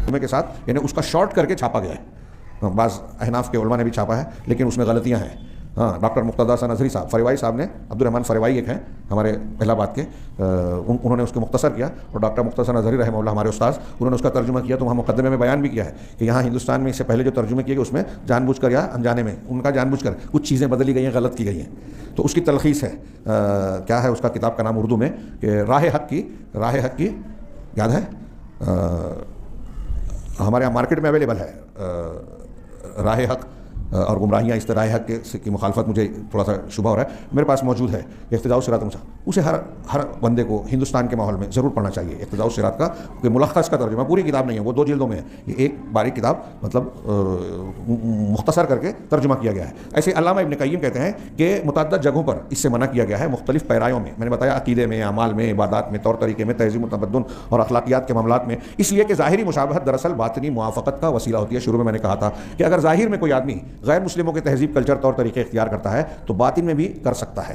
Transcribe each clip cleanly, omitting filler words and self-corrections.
ترجمے کے ساتھ یعنی اس کا شارٹ کر کے چھاپا گیا ہے. بعض احناف کے علماء نے بھی چھاپا ہے لیکن اس میں غلطیاں ہیں. ہاں ڈاکٹر مقتدیٰ حسن اظہری صاحب فروائی صاحب نے, عبد الرحمن فروائی ایک ہیں ہمارے الہ آباد کے, انہوں نے اس کو مختصر کیا, اور ڈاکٹر مقتدیٰ حسن اظہری رحمہ اللہ ہمارے استاذ, انہوں نے اس کا ترجمہ کیا. تو وہاں مقدمے میں بیان بھی کیا ہے کہ یہاں ہندوستان میں اس سے پہلے جو ترجمے کیے گئے اس میں جان بوجھ کر یا انجانے میں ان کا جان بوجھ کر کچھ چیزیں بدلی گئی ہیں, غلط کی گئی ہیں. تو اس کی تلخیص ہے, کیا ہے اس کا کتاب کا نام اردو میں کہ راہ حق کی یاد ہے, ہمارے یہاں مارکیٹ میں اویلیبل ہے. راہ حق اور گمراہیاں اس طرح حق کی مخالفت مجھے تھوڑا سا شبہ ہو رہا ہے, میرے پاس موجود ہے. اقتداء الصراط المستقیم, اسے ہر بندے کو ہندوستان کے ماحول میں ضرور پڑھنا چاہیے. اقتداء الصراط کا کہ ملخص کا ترجمہ, پوری کتاب نہیں ہے, وہ 2 جلدوں میں ہے. یہ ایک باریک کتاب مطلب مختصر کر کے ترجمہ کیا گیا ہے. ایسے علامہ ابن قیم کہتے ہیں کہ متعدد جگہوں پر اس سے منع کیا گیا ہے مختلف پیرایوں میں. میں نے بتایا عقیدے میں, اعمال میں, عبادات میں, طور طریقے میں, تہذیب و تمدن اور اخلاقیات کے معاملات میں, اس لیے کہ ظاہری مشابہت دراصل باطنی موافقت کا وسیلہ ہوتی ہے. شروع میں میں نے کہا تھا کہ اگر ظاہر میں کوئی آدمی غیر مسلموں کے تہذیب, کلچر, طور طریقے اختیار کرتا ہے تو باطن میں بھی کر سکتا ہے.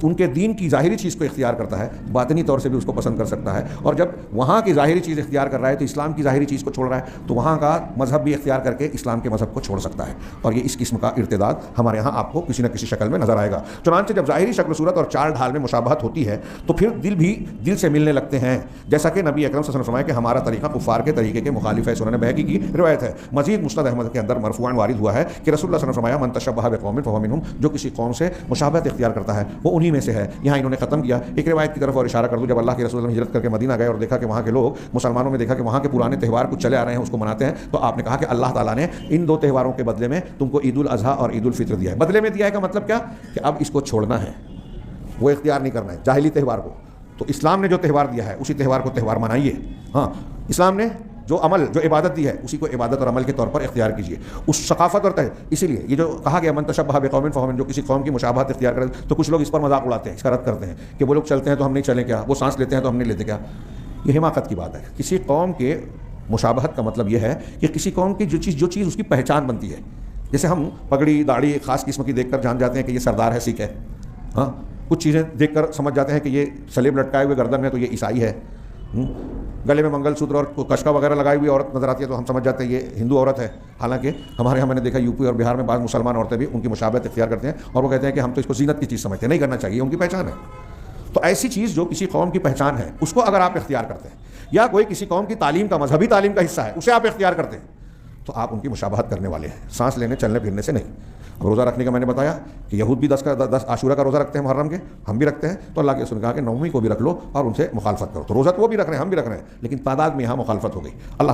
ان کے دین کی ظاہری چیز کو اختیار کرتا ہے, باطنی طور سے بھی اس کو پسند کر سکتا ہے. اور جب وہاں کی ظاہری چیز اختیار کر رہا ہے تو اسلام کی ظاہری چیز کو چھوڑ رہا ہے, تو وہاں کا مذہب بھی اختیار کر کے اسلام کے مذہب کو چھوڑ سکتا ہے. اور یہ اس قسم کا ارتداد ہمارے یہاں آپ کو کسی نہ کسی شکل میں نظر آئے گا. چنانچہ جب ظاہری شکل صورت اور چال ڈھال میں مشابہت ہوتی ہے تو پھر دل بھی دل سے ملنے لگتے ہیں, جیسا کہ نبی اکرم صلی اللہ علیہ وسلم نے فرمایا کہ ہمارا طریقہ کفار کے طریقے کے مخالف ہے. سنن بہقی کی روایت ہے. مزید مسند احمد کے اندر مرفوعاً وارد ہوا ہے کہ رسول اللہ صلی اللہ علیہ وسلم نے فرمایا من تشبہ بقوم فہو منہم, جو کسی قوم سے مشابہت اختیار کرتا ہے وہ انہی میں سے ہے. یہاں انہوں نے ختم کیا. ایک روایت کی طرف اور اشارہ کر دوں, جب اللہ کے رسول ہجرت کر کے مدینہ گئے اور دیکھا کہ وہاں کے لوگ مسلمانوں میں دیکھا کہ وہاں کے پرانے تہوار کچھ چلے آ رہے ہیں, اس کو مناتے ہیں, تو آپ نے کہا کہ اللہ تعالیٰ نے ان 2 تہواروں کے بدلے میں تم کو عید الاضحیٰ اور عید الفطر دیا ہے. بدلے میں دیا ہے کا مطلب کیا کہ اب اس کو چھوڑنا ہے, وہ اختیار نہیں کرنا ہے جاہلی تہوار کو. تو اسلام نے جو تہوار دیا ہے اسی تہوار کو تہوار منائیے. ہاں اسلام نے جو عمل جو عبادت دی ہے اسی کو عبادت اور عمل کے طور پر اختیار کیجیے. اس ثقافت اور اسی لیے یہ جو کہا گیا من تشبہ بقوم فہو منہم, جو کسی قوم کی مشابہت اختیار کرے, تو کچھ لوگ اس پر مذاق اڑاتے ہیں, اس کا رد کرتے ہیں کہ وہ لوگ چلتے ہیں تو ہم نہیں چلیں کیا, وہ سانس لیتے ہیں تو ہم نہیں لیتے کیا. یہ حماقت کی بات ہے. کسی قوم کے مشابہت کا مطلب یہ ہے کہ کسی قوم کی جو چیز اس کی پہچان بنتی ہے. جیسے ہم پگڑی داڑھی ایک خاص قسم کی دیکھ کر جان جاتے ہیں کہ یہ سردار ہے, سکھ ہے. ہاں کچھ چیزیں دیکھ کر سمجھ جاتے ہیں کہ یہ سلیب لٹکائے ہوئے گردن میں تو یہ عیسائی ہے. گلے میں منگل سوتر اور کشکا وغیرہ لگائی ہوئی عورت نظر آتی ہے تو ہم سمجھ جاتے ہیں یہ ہندو عورت ہے. حالانکہ ہمارے یہاں میں نے دیکھا یو پی اور بہار میں بعض مسلمان عورتیں بھی ان کی مشابہت اختیار کرتے ہیں اور وہ کہتے ہیں کہ ہم تو اس کو زینت کی چیز سمجھتے ہیں, نہیں کرنا چاہیے, ان کی پہچان ہے. تو ایسی چیز جو کسی قوم کی پہچان ہے اس کو اگر آپ اختیار کرتے ہیں, یا کوئی کسی قوم کی تعلیم کا مذہبی تعلیم کا حصہ ہے اسے آپ اختیار کرتے ہیں, تو آپ ان کی مشابہت کرنے والے ہیں, سانس لینے چلنے پھرنے سے نہیں. روزہ رکھنے کا میں نے بتایا کہ یہود بھی 10 عاشورہ کا روزہ رکھتے ہیں محرم کے, ہم بھی رکھتے ہیں. تو اللہ کے رسول نے کہا کہ 9ویں کو بھی رکھ لو اور ان سے مخالفت کرو. تو روزہ تو وہ بھی رکھ رہے ہیں, ہم بھی رکھ رہے ہیں, لیکن تعداد میں یہاں مخالفت ہو گئی. اللہ